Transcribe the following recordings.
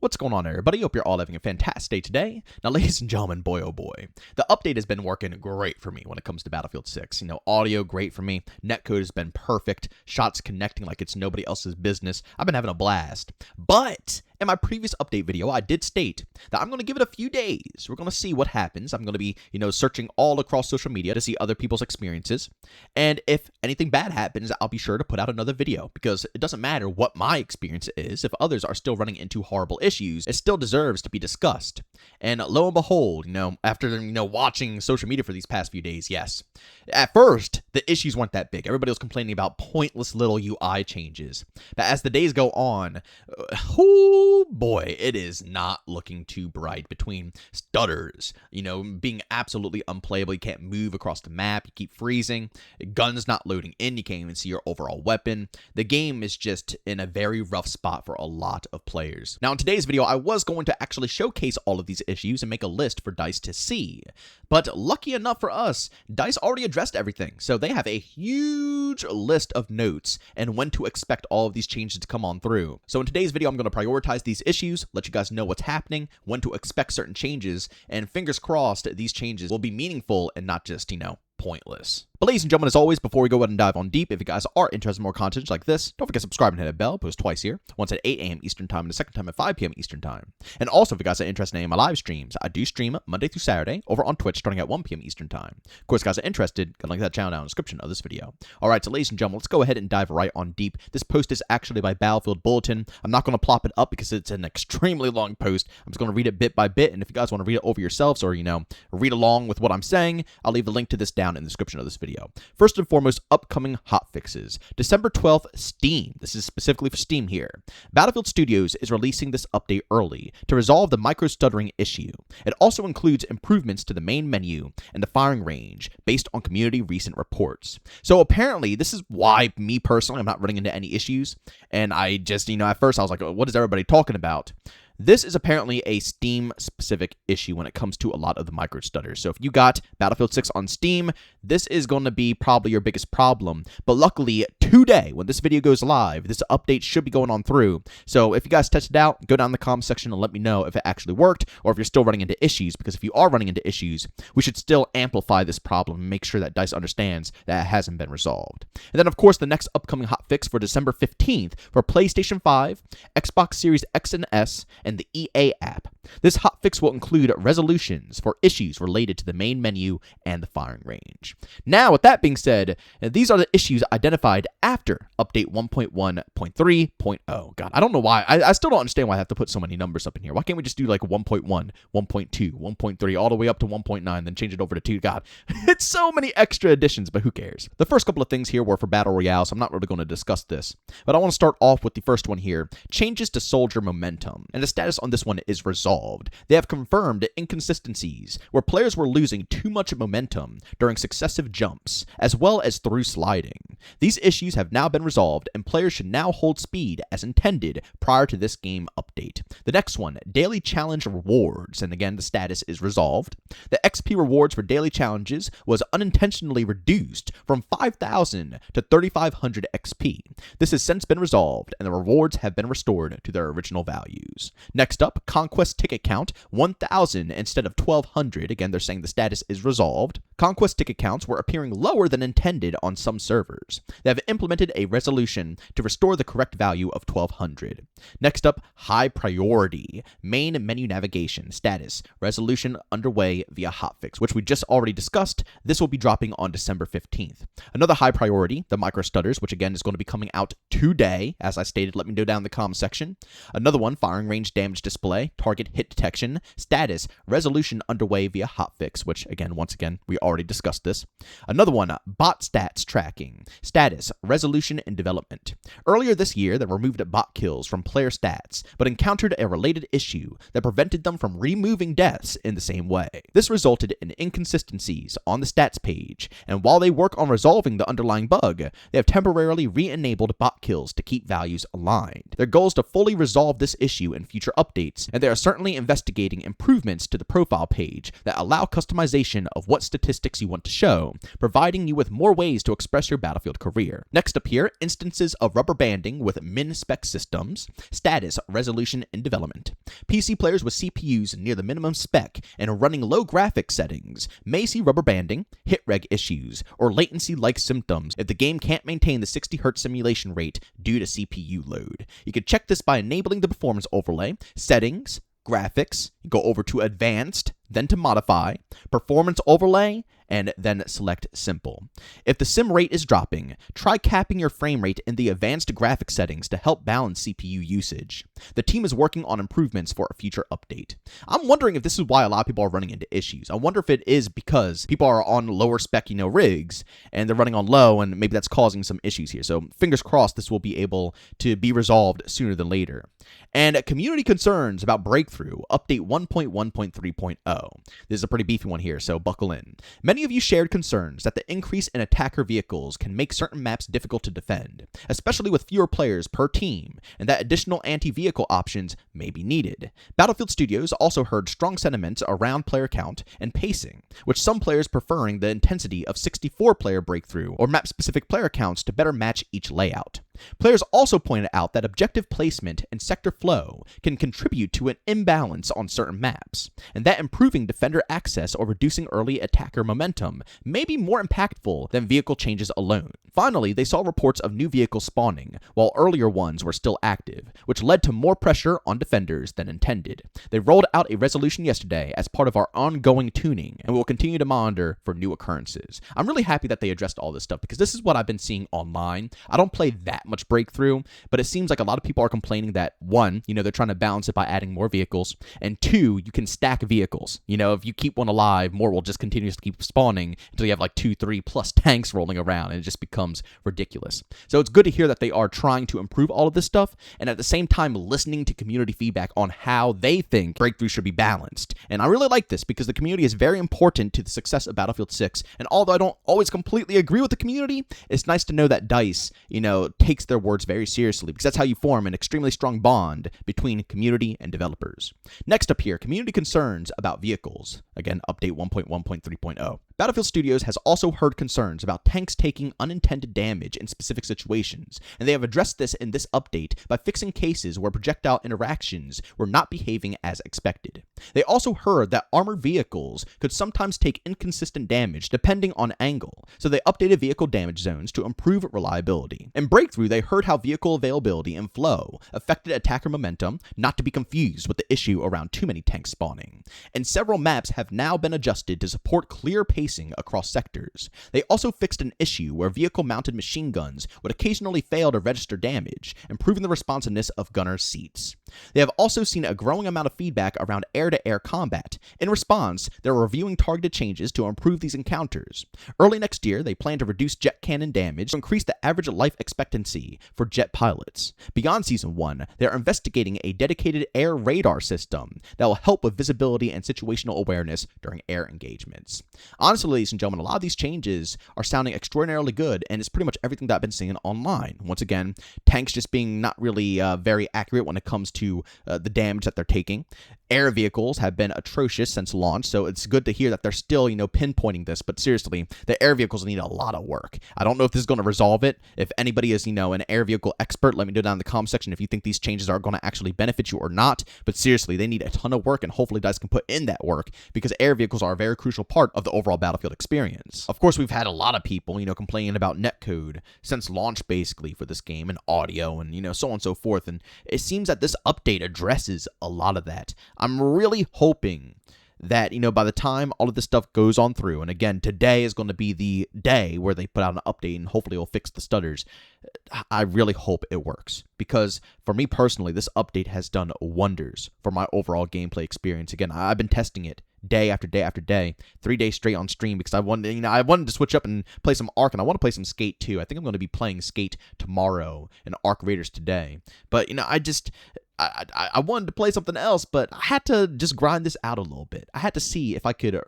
What's going on, everybody? Hope you're all having a fantastic day today. Now, ladies and gentlemen, boy oh boy, the update has been working great for me when it comes to Battlefield 6. Audio great for me, netcode has been perfect, shots connecting like it's nobody else's business. I've been having a blast. But in my previous update video, I did state that I'm going to give it a few days. We're going to see what happens. I'm going to be, searching all across social media to see other people's experiences. And if anything bad happens, I'll be sure to put out another video, because it doesn't matter what my experience is. If others are still running into horrible issues, it still deserves to be discussed. And lo and behold, after, watching social media for these past few days, yes. At first, the issues weren't that big. Everybody was complaining about pointless little UI changes. But as the days go on, boy, it is not looking too bright. Between stutters, being absolutely unplayable, you can't move across the map, you keep freezing, guns not loading in, you can't even see your overall weapon. The game is just in a very rough spot for a lot of players. Now, in today's video, I was going to actually showcase all of these issues and make a list for DICE to see. But lucky enough for us, DICE already addressed everything, so they have a huge list of notes and when to expect all of these changes to come on through. So in today's video, I'm going to prioritize these issues, let you guys know what's happening, when to expect certain changes, and fingers crossed these changes will be meaningful and not just, pointless. But ladies and gentlemen, as always, before we go ahead and dive on deep, if you guys are interested in more content like this, don't forget to subscribe and hit that bell. Post twice here, once at 8 a.m. Eastern Time and the second time at 5 p.m. Eastern Time. And also, if you guys are interested in my live streams, I do stream Monday through Saturday over on Twitch starting at 1 p.m. Eastern Time. Of course, guys are interested, go link that channel down in the description of this video. Alright, so ladies and gentlemen, let's go ahead and dive right on deep. This post is actually by Battlefield Bulletin. I'm not going to plop it up because it's an extremely long post. I'm just going to read it bit by bit, and if you guys want to read it over yourselves or, read along with what I'm saying, I'll leave a link to this down in the description of this video. First and foremost, upcoming hotfixes. December 12th, Steam. This is specifically for Steam here. Battlefield Studios is releasing this update early to resolve the micro-stuttering issue. It also includes improvements to the main menu and the firing range based on community recent reports. So apparently, this is why me personally, I'm not running into any issues. And I just, at first I was like, what is everybody talking about? This is apparently a Steam-specific issue when it comes to a lot of the micro-stutters. So if you got Battlefield 6 on Steam, this is going to be probably your biggest problem. But luckily, today, when this video goes live, this update should be going on through. So if you guys test it out, go down in the comment section and let me know if it actually worked or if you're still running into issues. Because if you are running into issues, we should still amplify this problem and make sure that DICE understands that it hasn't been resolved. And then, of course, the next upcoming hotfix for December 15th for PlayStation 5, Xbox Series X and S, and the EA app. This hotfix will include resolutions for issues related to the main menu and the firing range. Now, with that being said, these are the issues identified after update 1.1.3.0. God, I don't know why. I still don't understand why I have to put so many numbers up in here. Why can't we just do like 1.1, 1.2, 1.3, all the way up to 1.9, then change it over to 2? God, it's so many extra additions, but who cares? The first couple of things here were for Battle Royale, so I'm not really going to discuss this. But I want to start off with the first one here. Changes to soldier momentum. And the status on this one is resolved. They have confirmed inconsistencies where players were losing too much momentum during successive jumps, as well as through sliding. These issues have now been resolved, and players should now hold speed as intended prior to this game update. The next one, daily challenge rewards, and again, the status is resolved. The XP rewards for daily challenges was unintentionally reduced from 5,000 to 3,500 XP. This has since been resolved, and the rewards have been restored to their original values. Next up, Conquest ticket count, 1,000 instead of 1,200. Again, they're saying the status is resolved. Conquest ticket counts were appearing lower than intended on some servers. They have implemented a resolution to restore the correct value of 1,200. Next up, high priority. Main menu navigation, status, resolution underway via hotfix, which we just already discussed. This will be dropping on December 15th. Another high priority, the micro stutters, which again is going to be coming out today. As I stated, let me know down in the comment section. Another one, firing range damage display, target hit detection, status, resolution underway via hotfix, which again, once again, we already discussed this. Another one, bot stats tracking, status, resolution in development. Earlier this year, they removed bot kills from player stats, but encountered a related issue that prevented them from removing deaths in the same way. This resulted in inconsistencies on the stats page, and while they work on resolving the underlying bug, they have temporarily re-enabled bot kills to keep values aligned. Their goal is to fully resolve this issue in future updates, and they are certain currently investigating improvements to the profile page that allow customization of what statistics you want to show, providing you with more ways to express your Battlefield career. Next up here, instances of rubber banding with min-spec systems, status, resolution, and development. PC players with CPUs near the minimum spec and running low graphics settings may see rubber banding, hit reg issues, or latency-like symptoms if the game can't maintain the 60Hz simulation rate due to CPU load. You can check this by enabling the performance overlay, settings, graphics, go over to advanced, then to modify, performance overlay, and then select simple. If the sim rate is dropping, try capping your frame rate in the advanced graphics settings to help balance CPU usage. The team is working on improvements for a future update. I'm wondering if this is why a lot of people are running into issues. I wonder if it is because people are on lower spec, rigs, and they're running on low, and maybe that's causing some issues here. So fingers crossed this will be able to be resolved sooner than later. And community concerns about Breakthrough, update 1.1.3.0. This is a pretty beefy one here, so buckle in. Many of you shared concerns that the increase in attacker vehicles can make certain maps difficult to defend, especially with fewer players per team, and that additional anti-vehicle options may be needed. Battlefield Studios also heard strong sentiments around player count and pacing, with some players preferring the intensity of 64-player Breakthrough or map-specific player counts to better match each layout. Players also pointed out that objective placement and sector flow can contribute to an imbalance on certain maps, and that improving defender access or reducing early attacker momentum may be more impactful than vehicle changes alone. Finally, they saw reports of new vehicles spawning, while earlier ones were still active, which led to more pressure on defenders than intended. They rolled out a resolution yesterday as part of our ongoing tuning, and will continue to monitor for new occurrences. I'm really happy that they addressed all this stuff, because this is what I've been seeing online. I don't play that much Breakthrough, but it seems like a lot of people are complaining that, one, they're trying to balance it by adding more vehicles, and two, you can stack vehicles. If you keep one alive, more will just continue to keep spawning until you have like 2, 3 plus tanks rolling around, and it just becomes ridiculous. So it's good to hear that they are trying to improve all of this stuff, and at the same time listening to community feedback on how they think Breakthrough should be balanced. And I really like this, because the community is very important to the success of Battlefield 6, and although I don't always completely agree with the community, it's nice to know that DICE, takes their words very seriously, because that's how you form an extremely strong bond between community and developers. Next up here, community concerns about vehicles. Again, update 1.1.3.0. Battlefield Studios has also heard concerns about tanks taking unintended damage in specific situations, and they have addressed this in this update by fixing cases where projectile interactions were not behaving as expected. They also heard that armored vehicles could sometimes take inconsistent damage depending on angle, so they updated vehicle damage zones to improve reliability. In Breakthrough, they heard how vehicle availability and flow affected attacker momentum, not to be confused with the issue around too many tanks spawning. And several maps have now been adjusted to support clear pacing across sectors. They also fixed an issue where vehicle-mounted machine guns would occasionally fail to register damage, improving the responsiveness of gunners' seats. They have also seen a growing amount of feedback around air-to-air combat. In response, they're reviewing targeted changes to improve these encounters. Early next year, they plan to reduce jet cannon damage to increase the average life expectancy for jet pilots. Beyond Season 1, they are investigating a dedicated air radar system that will help with visibility and situational awareness during air engagements. Honestly, ladies and gentlemen, a lot of these changes are sounding extraordinarily good, and it's pretty much everything that I've been seeing online. Once again, tanks just being not really very accurate when it comes to the damage that they're taking. Air vehicles have been atrocious since launch, so it's good to hear that they're still, pinpointing this, but seriously, the air vehicles need a lot of work. I don't know if this is going to resolve it. If anybody is, an air vehicle expert, let me know down in the comment section if you think these changes are going to actually benefit you or not, but seriously, they need a ton of work, and hopefully DICE can put in that work, because air vehicles are a very crucial part of the overall Battlefield experience. Of course, we've had a lot of people, complaining about netcode since launch, basically, for this game, and audio, and, so on and so forth, and it seems that this update addresses a lot of that. I'm really hoping that, by the time all of this stuff goes on through, and again, today is going to be the day where they put out an update and hopefully it'll fix the stutters. I really hope it works, because for me personally, this update has done wonders for my overall gameplay experience. Again, I've been testing it day after day after day, 3 days straight on stream, because I wanted to switch up and play some Ark, and I want to play some Skate too. I think I'm going to be playing Skate tomorrow and Ark Raiders today. But I wanted to play something else, but I had to just grind this out a little bit. I had to see if I could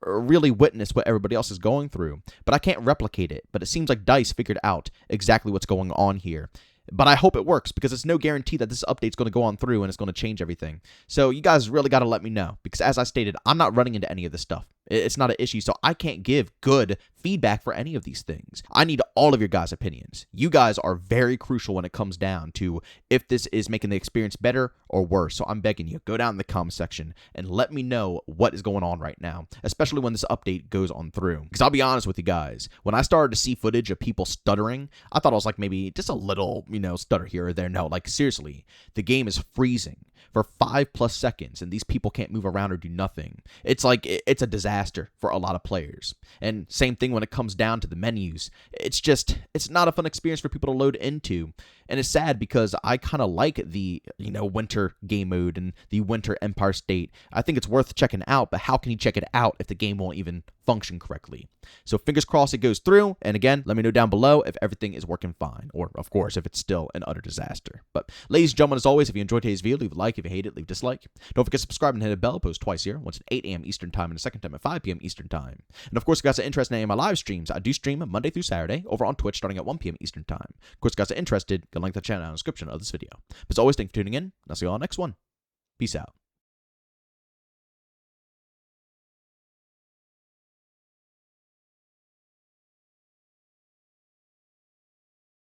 really witness what everybody else is going through, but I can't replicate it. But it seems like DICE figured out exactly what's going on here. But I hope it works because it's no guarantee that this update's going to go on through and it's going to change everything. So you guys really got to let me know because as I stated, I'm not running into any of this stuff. It's not an issue, so I can't give good feedback for any of these things. I need all of your guys' opinions. You guys are very crucial when it comes down to if this is making the experience better or worse. So I'm begging you, go down in the comment section and let me know what is going on right now, especially when this update goes on through. Because I'll be honest with you guys, when I started to see footage of people stuttering, I thought it was like maybe just a little, stutter here or there. No, like seriously, the game is freezing for 5+ seconds and these people can't move around or do nothing. It's like it's a disaster for a lot of players. And same thing when it comes down to the menus. It's not a fun experience for people to load into. And it's sad because I kind of like the, winter game mode and the winter Empire State. I think it's worth checking out, but how can you check it out if the game won't even function correctly? So fingers crossed it goes through. And again, let me know down below if everything is working fine, or of course, if it's still an utter disaster. But ladies and gentlemen, as always, if you enjoyed today's video, leave a like. If you hate it, leave a dislike. Don't forget to subscribe and hit the bell. I post twice here, once at 8 a.m. Eastern Time and a second time at 5 p.m. Eastern Time. And of course, if you guys are interested in any of my live streams, I do stream Monday through Saturday over on Twitch starting at 1 p.m. Eastern Time. Of course, if you guys are interested, go link to the channel in the description of this video. But as always, thank you for tuning in, and I'll see you all next one. Peace out.